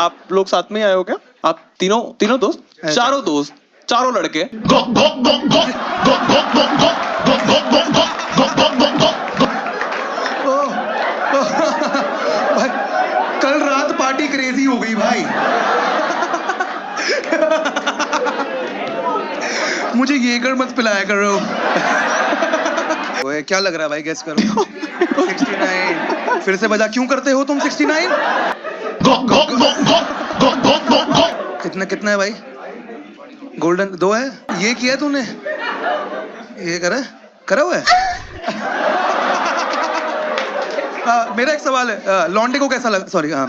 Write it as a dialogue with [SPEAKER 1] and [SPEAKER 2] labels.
[SPEAKER 1] आप लोग साथ में आए हो क्या? आप तीनों दोस्त? चारों दोस्त, चारों लड़के।
[SPEAKER 2] भाई कल रात पार्टी क्रेजी हो गई भाई। मुझे ये कर मत पिलाया करो। ओए क्या लग रहा है भाई, गेस करो। 69। फिर से बजा, क्यों करते हो तुम 69? कितना कितना है भाई? गोल्डन 2 है। ये किया तूने? ये करा हुआ है? मेरा एक सवाल है, लॉन्डे को कैसा लगा? सॉरी, हाँ।